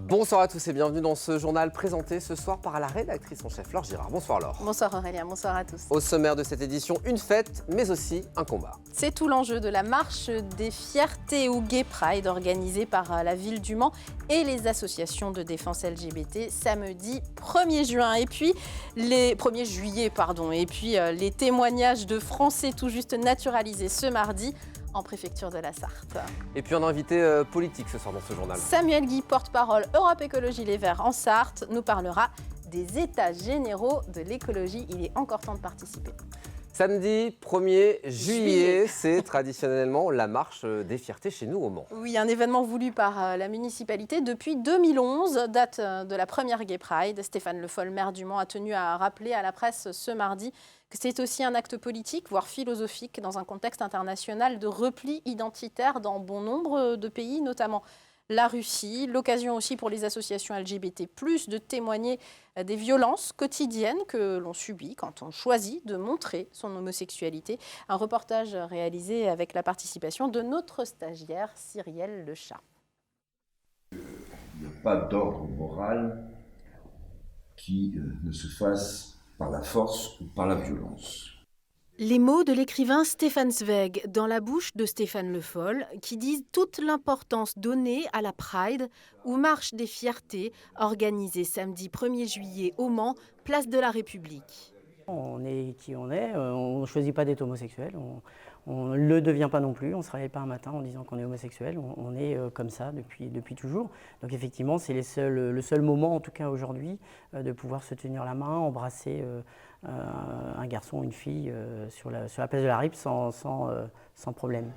Bonsoir à tous et bienvenue dans ce journal présenté ce soir par la rédactrice en chef Laure Girard. Bonsoir Laure. Bonsoir Aurélien, bonsoir à tous. Au sommaire de cette édition, une fête mais aussi un combat. C'est tout l'enjeu de la marche des fiertés au Gay Pride organisée par la ville du Mans et les associations de défense LGBT samedi 1er juin. Et puis les 1er juillet, et puis les témoignages de Français tout juste naturalisés ce mardi en préfecture de la Sarthe. Et puis un invité politique ce soir dans ce journal. Samuel Guy, porte-parole Europe Écologie Les Verts en Sarthe, nous parlera des états généraux de l'écologie. Il est encore temps de participer. Samedi 1er juillet, c'est traditionnellement la marche des fiertés chez nous au Mans. Oui, un événement voulu par la municipalité depuis 2011, date de la première Gay Pride. Stéphane Le Foll, maire du Mans, a tenu à rappeler à la presse ce mardi que c'est aussi un acte politique, voire philosophique, dans un contexte international de repli identitaire dans bon nombre de pays, notamment la Russie. L'occasion aussi pour les associations LGBT+, de témoigner des violences quotidiennes que l'on subit quand on choisit de montrer son homosexualité. Un reportage réalisé avec la participation de notre stagiaire Cyrielle Lechat. Il n'y a pas d'ordre moral qui ne se fasse par la force ou par la violence. Les mots de l'écrivain Stefan Zweig dans la bouche de Stéphane Le Foll qui disent toute l'importance donnée à la Pride ou marche des fiertés organisée samedi 1er juillet au Mans, place de la République. On est qui on est, on ne choisit pas d'être homosexuel, on ne le devient pas non plus, on ne se réveille pas un matin en disant qu'on est homosexuel, on est comme ça depuis toujours. Donc effectivement c'est le seul moment en tout cas aujourd'hui de pouvoir se tenir la main, embrasser un garçon, une fille sur la place de la Ripe sans problème.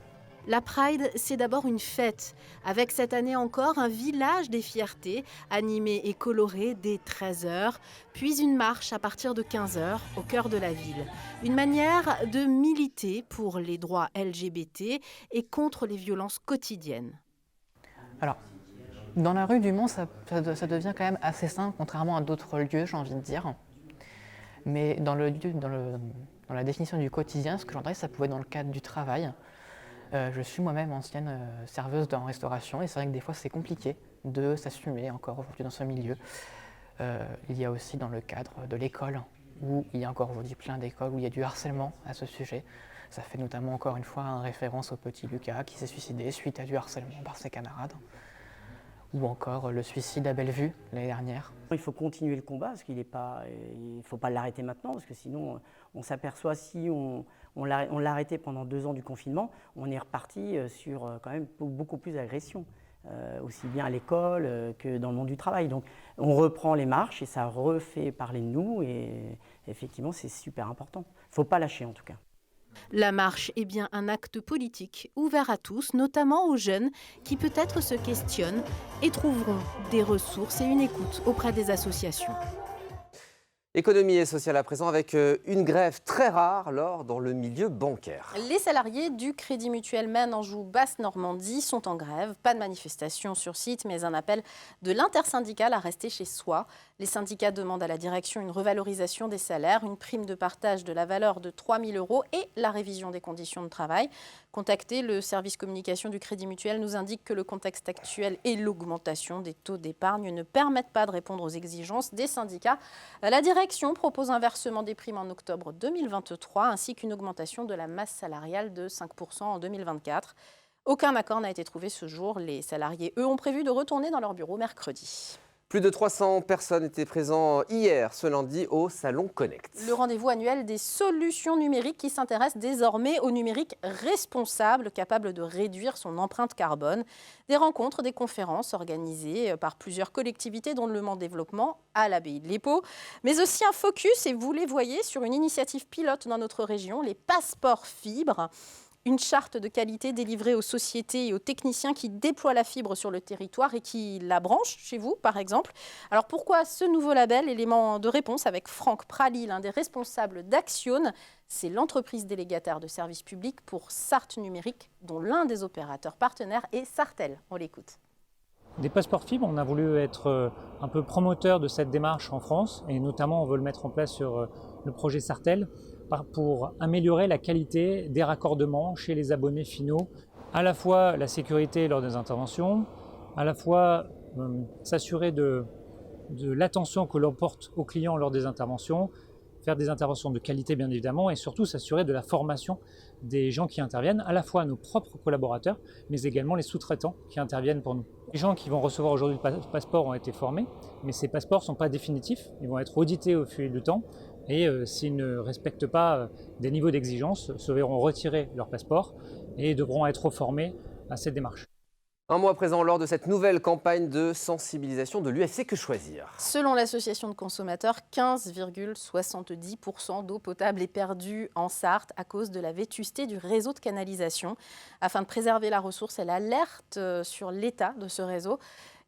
La Pride, c'est d'abord une fête, avec cette année encore un village des fiertés, animé et coloré dès 13h, puis une marche à partir de 15h au cœur de la ville. Une manière de militer pour les droits LGBT et contre les violences quotidiennes. Alors, dans la rue du Mans, ça devient quand même assez simple, contrairement à d'autres lieux, j'ai envie de dire. Mais dans la définition du quotidien, ce que j'entendais, ça pouvait être dans le cadre du travail. Je suis moi-même ancienne serveuse en restauration et c'est vrai que des fois c'est compliqué de s'assumer encore aujourd'hui dans ce milieu. Il y a aussi dans le cadre de l'école où il y a encore aujourd'hui plein d'écoles où il y a du harcèlement à ce sujet. Ça fait notamment encore une fois une référence au petit Lucas qui s'est suicidé suite à du harcèlement par ses camarades. Ou encore le suicide à Bellevue l'année dernière. Il faut continuer le combat parce il ne faut pas l'arrêter maintenant parce que sinon on s'aperçoit si on l'a arrêté pendant 2 ans du confinement, on est reparti sur quand même beaucoup plus d'agressions, aussi bien à l'école que dans le monde du travail. Donc on reprend les marches et ça refait parler de nous et effectivement c'est super important. Il ne faut pas lâcher en tout cas. La marche est bien un acte politique ouvert à tous, notamment aux jeunes qui peut-être se questionnent et trouveront des ressources et une écoute auprès des associations. Économie et sociale à présent avec une grève très rare dans le milieu bancaire. Les salariés du Crédit Mutuel Maine Anjou Basse-Normandie sont en grève. Pas de manifestation sur site, mais un appel de l'intersyndicale à rester chez soi. Les syndicats demandent à la direction une revalorisation des salaires, une prime de partage de la valeur de 3 000 € et la révision des conditions de travail. Contacté, le service communication du Crédit Mutuel nous indique que le contexte actuel et l'augmentation des taux d'épargne ne permettent pas de répondre aux exigences des syndicats. La direction propose un versement des primes en octobre 2023 ainsi qu'une augmentation de la masse salariale de 5% en 2024. Aucun accord n'a été trouvé ce jour. Les salariés, eux, ont prévu de retourner dans leur bureau mercredi. Plus de 300 personnes étaient présentes hier, ce lundi, au Salon Connect. Le rendez-vous annuel des solutions numériques qui s'intéresse désormais au numérique responsable, capable de réduire son empreinte carbone. Des rencontres, des conférences organisées par plusieurs collectivités, dont le Mans Développement à l'abbaye de l'Épau. Mais aussi un focus, et vous les voyez, sur une initiative pilote dans notre région, les passeports fibres. Une charte de qualité délivrée aux sociétés et aux techniciens qui déploient la fibre sur le territoire et qui la branchent chez vous, par exemple. Alors pourquoi ce nouveau label? Élément de réponse avec Franck Prali, l'un des responsables d'Axione. C'est l'entreprise délégataire de services publics pour Sarthe Numérique, dont l'un des opérateurs partenaires est Sartel. On l'écoute. Des passeports fibres, on a voulu être un peu promoteur de cette démarche en France et notamment on veut le mettre en place sur le projet Sartel pour améliorer la qualité des raccordements chez les abonnés finaux, à la fois la sécurité lors des interventions, à la fois s'assurer de l'attention que l'on porte aux clients lors des interventions, faire des interventions de qualité bien évidemment, et surtout s'assurer de la formation des gens qui interviennent, à la fois nos propres collaborateurs, mais également les sous-traitants qui interviennent pour nous. Les gens qui vont recevoir aujourd'hui le passeport ont été formés, mais ces passeports ne sont pas définitifs, ils vont être audités au fil du temps, et s'ils ne respectent pas des niveaux d'exigence, se verront retirer leur passeport et devront être reformés à cette démarche. Un mois présent lors de cette nouvelle campagne de sensibilisation de l'UFC Que Choisir. Selon l'association de consommateurs, 15,70% d'eau potable est perdue en Sarthe à cause de la vétusté du réseau de canalisation. Afin de préserver la ressource, elle alerte sur l'état de ce réseau.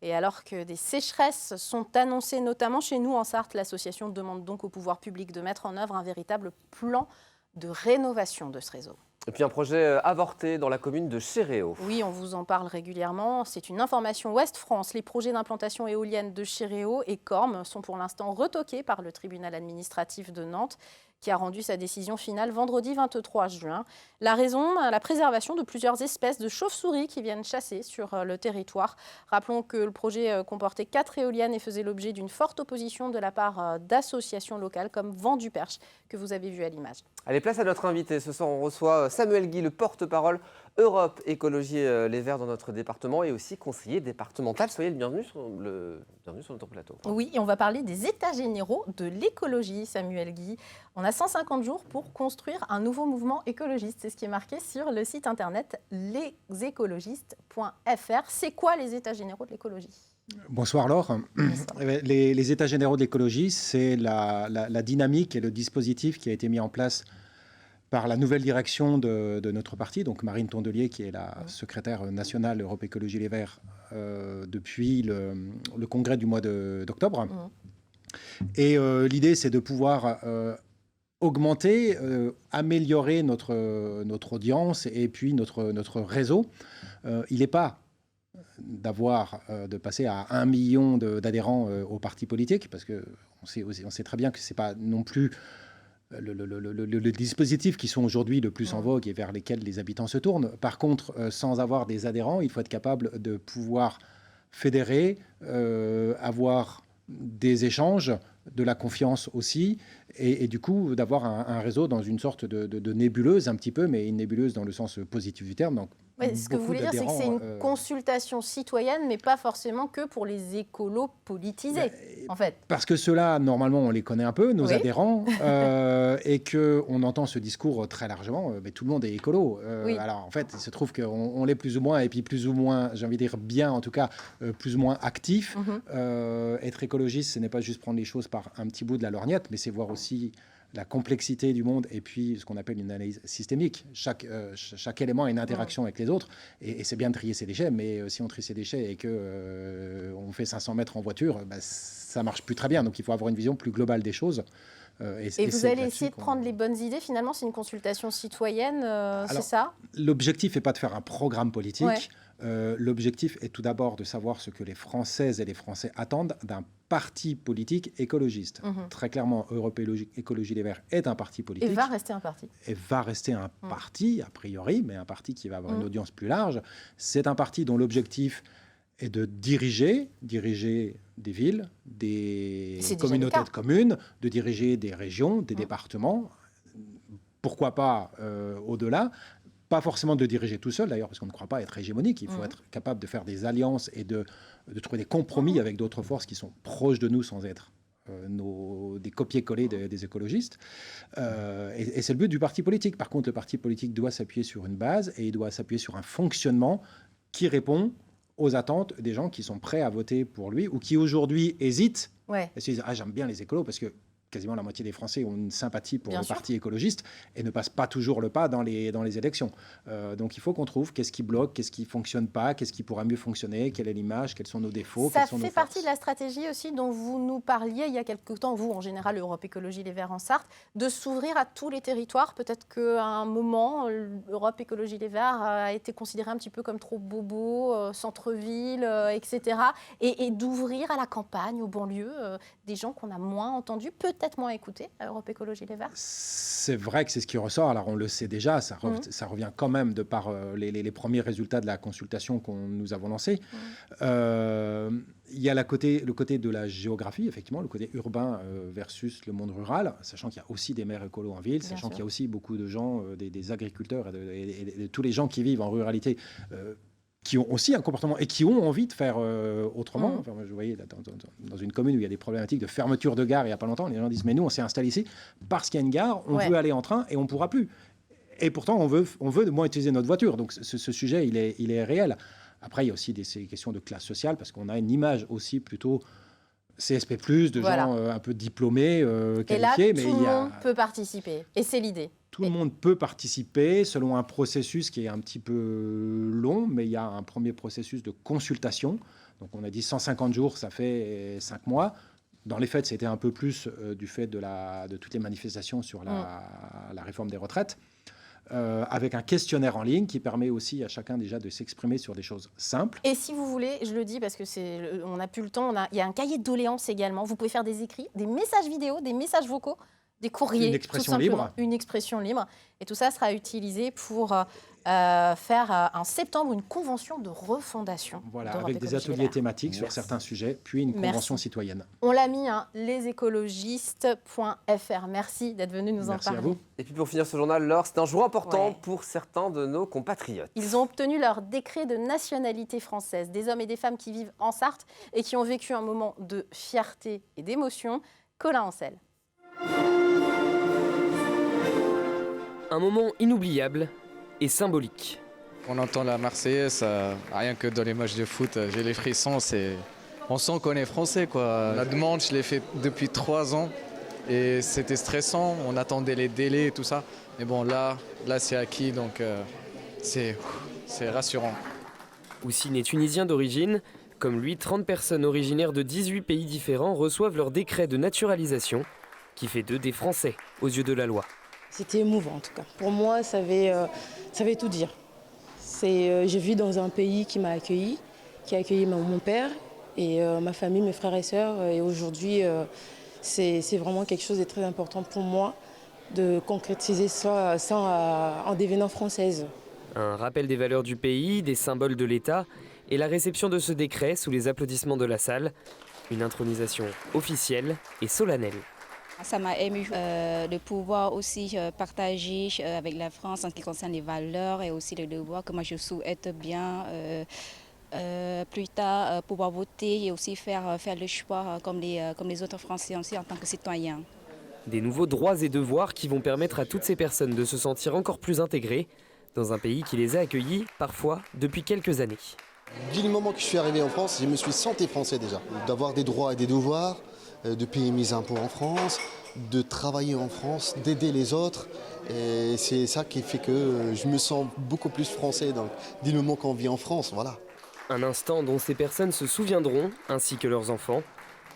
Et alors que des sécheresses sont annoncées, notamment chez nous en Sarthe, l'association demande donc au pouvoir public de mettre en œuvre un véritable plan de rénovation de ce réseau. Et puis un projet avorté dans la commune de Chéréo. Oui, on vous en parle régulièrement. C'est une information Ouest France. Les projets d'implantation éolienne de Chéréo et Cormes sont pour l'instant retoqués par le tribunal administratif de Nantes, qui a rendu sa décision finale vendredi 23 juin. La raison, la préservation de plusieurs espèces de chauves-souris qui viennent chasser sur le territoire. Rappelons que le projet comportait 4 éoliennes et faisait l'objet d'une forte opposition de la part d'associations locales comme Vent du Perche, que vous avez vu à l'image. Allez, place à notre invité. Ce soir, on reçoit Samuel Guy, le porte-parole Europe Écologie Les Verts dans notre département et aussi conseiller départemental. Soyez le bienvenu sur notre plateau. Oui, et on va parler des états généraux de l'écologie, Samuel Guy. On a 150 jours pour construire un nouveau mouvement écologiste. C'est ce qui est marqué sur le site internet lesécologistes.fr. C'est quoi les états généraux de l'écologie ? Bonsoir Laure. Les états généraux de l'écologie, c'est la dynamique et le dispositif qui a été mis en place par la nouvelle direction de notre parti, donc Marine Tondelier, qui est la secrétaire nationale Europe Écologie Les Verts depuis le congrès du mois d'octobre. Et l'idée, c'est de pouvoir augmenter, améliorer notre audience et puis notre réseau. Il n'est pas de passer à 1 million d'adhérents au parti politique, parce qu'on sait très bien que ce n'est pas non plus le dispositif qui sont aujourd'hui le plus en vogue et vers lesquels les habitants se tournent. Par contre, sans avoir des adhérents, il faut être capable de pouvoir fédérer, avoir des échanges, de la confiance aussi, et du coup d'avoir un réseau dans une sorte de nébuleuse un petit peu, mais une nébuleuse dans le sens positif du terme. Donc, ce que vous voulez dire, c'est que c'est une consultation citoyenne, mais pas forcément que pour les écolos politisés, en fait. Parce que ceux-là, normalement, on les connaît un peu, nos adhérents, et qu'on entend ce discours très largement, mais tout le monde est écolo. Alors, en fait, il se trouve qu'on l'est plus ou moins, et puis plus ou moins, j'ai envie de dire bien, en tout cas, plus ou moins actif. Être écologiste, ce n'est pas juste prendre les choses par un petit bout de la lorgnette, mais c'est voir aussi la complexité du monde et puis ce qu'on appelle une analyse systémique. Chaque élément a une interaction avec les autres, et c'est bien de trier ses déchets, mais si on trie ses déchets et qu'on fait 500 mètres en voiture, ça ne marche plus très bien. Donc il faut avoir une vision plus globale des choses. Et vous allez essayer de prendre les bonnes idées. Finalement, c'est une consultation citoyenne, c'est ça ? L'objectif n'est pas de faire un programme politique. L'objectif est tout d'abord de savoir ce que les Françaises et les Français attendent d'un parti politique écologiste. Très clairement, Europe Écologie Les Verts est un parti politique. Et va rester un parti. Et va rester un parti, a priori, mais un parti qui va avoir une audience plus large. C'est un parti dont l'objectif est de diriger des villes, des communautés de communes, de diriger des régions, des départements, pourquoi pas au-delà. Pas forcément de diriger tout seul, d'ailleurs, parce qu'on ne croit pas être hégémonique. Il faut être capable de faire des alliances et de trouver des compromis avec d'autres forces qui sont proches de nous sans être des copier-coller des écologistes. Et c'est le but du parti politique. Par contre, le parti politique doit s'appuyer sur une base et il doit s'appuyer sur un fonctionnement qui répond aux attentes des gens qui sont prêts à voter pour lui ou qui aujourd'hui hésitent et se disent « Ah, j'aime bien les écolos » parce que quasiment la moitié des Français ont une sympathie pour le parti écologiste et ne passent pas toujours le pas dans les élections. Donc il faut qu'on trouve qu'est-ce qui bloque, qu'est-ce qui ne fonctionne pas, qu'est-ce qui pourrait mieux fonctionner, quelle est l'image, quels sont nos défauts, Ça quelles sont nos fait forces. partie de la stratégie aussi dont vous nous parliez il y a quelque temps, vous en général, Europe Écologie Les Verts en Sarthe, de s'ouvrir à tous les territoires. Peut-être qu'à un moment, Europe Écologie Les Verts a été considéré un petit peu comme trop bobo, centre-ville, etc. Et d'ouvrir à la campagne, aux banlieues, des gens qu'on a moins entendus, peut-être peut-être moins écoutés à Europe Écologie Les Verts. C'est vrai que c'est ce qui ressort. Alors on le sait déjà, ça revient quand même de par les premiers résultats de la consultation que nous avons lancée. Il y a le côté de la géographie, effectivement, le côté urbain versus le monde rural, sachant qu'il y a aussi des maires écolos en ville, sachant qu'il y a aussi beaucoup de gens, des agriculteurs et de tous les gens qui vivent en ruralité, qui ont aussi un comportement et qui ont envie de faire autrement. Enfin, moi, je voyais là, dans une commune où il y a des problématiques de fermeture de gare il n'y a pas longtemps, les gens disent mais nous on s'est installés ici parce qu'il y a une gare, on veut aller en train et on ne pourra plus. Et pourtant on veut de moins utiliser notre voiture. Donc ce sujet il est réel. Après il y a aussi ces questions de classe sociale parce qu'on a une image aussi plutôt CSP+, de gens un peu diplômés, qualifiés. Et là, tout le monde peut participer. Et c'est l'idée. Tout le monde peut participer selon un processus qui est un petit peu long, mais il y a un premier processus de consultation. Donc on a dit 150 jours, ça fait 5 mois. Dans les faits, c'était un peu plus du fait de toutes les manifestations sur la réforme des retraites, avec un questionnaire en ligne qui permet aussi à chacun déjà de s'exprimer sur des choses simples. Et si vous voulez, je le dis parce que on n'a plus le temps, il y a un cahier de doléances également. Vous pouvez faire des écrits, des messages vidéo, des messages vocaux, des courriers, une expression libre. Une expression libre. Et tout ça sera utilisé pour faire en septembre une convention de refondation. Voilà, avec des ateliers thématiques sur certains sujets, puis une convention citoyenne. On l'a mis, lesécologistes.fr. Merci d'être venu nous en parler. Merci à vous. Et puis pour finir ce journal, Laure, c'est un jour important pour certains de nos compatriotes. Ils ont obtenu leur décret de nationalité française. Des hommes et des femmes qui vivent en Sarthe et qui ont vécu un moment de fierté et d'émotion. Colin Ancel. Un moment inoubliable et symbolique. On entend la Marseillaise, rien que dans les matchs de foot, j'ai les frissons, on sent qu'on est français, quoi. La demande, je l'ai fait depuis 3 ans et c'était stressant, on attendait les délais et tout ça. Mais bon, là c'est acquis, donc c'est rassurant. Houssine est tunisien d'origine. Comme lui, 30 personnes originaires de 18 pays différents reçoivent leur décret de naturalisation, qui fait d'eux des Français aux yeux de la loi. C'était émouvant en tout cas. Pour moi, ça veut tout dire. Je vis dans un pays qui m'a accueilli, qui a accueilli mon père et ma famille, mes frères et sœurs. Et aujourd'hui, c'est vraiment quelque chose de très important pour moi de concrétiser ça en devenant française. Un rappel des valeurs du pays, des symboles de l'État et la réception de ce décret sous les applaudissements de la salle. Une intronisation officielle et solennelle. Ça m'a ému de pouvoir aussi partager avec la France en ce qui concerne les valeurs et aussi les devoirs que moi je souhaite bien plus tard pouvoir voter et aussi faire le choix comme les autres Français aussi en tant que citoyens. Des nouveaux droits et devoirs qui vont permettre à toutes ces personnes de se sentir encore plus intégrées dans un pays qui les a accueillis parfois depuis quelques années. Dès le moment que je suis arrivé en France, je me suis senti français déjà. D'avoir des droits et des devoirs, de payer mes impôts en France, de travailler en France, d'aider les autres. Et c'est ça qui fait que je me sens beaucoup plus français dès le moment qu'on vit en France. Voilà. Un instant dont ces personnes se souviendront, ainsi que leurs enfants.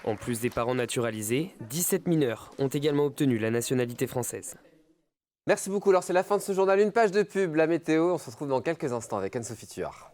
En plus des parents naturalisés, 17 mineurs ont également obtenu la nationalité française. Merci beaucoup, Laure. C'est la fin de ce journal. Une page de pub, la météo. On se retrouve dans quelques instants avec Anne-Sophie Tuard.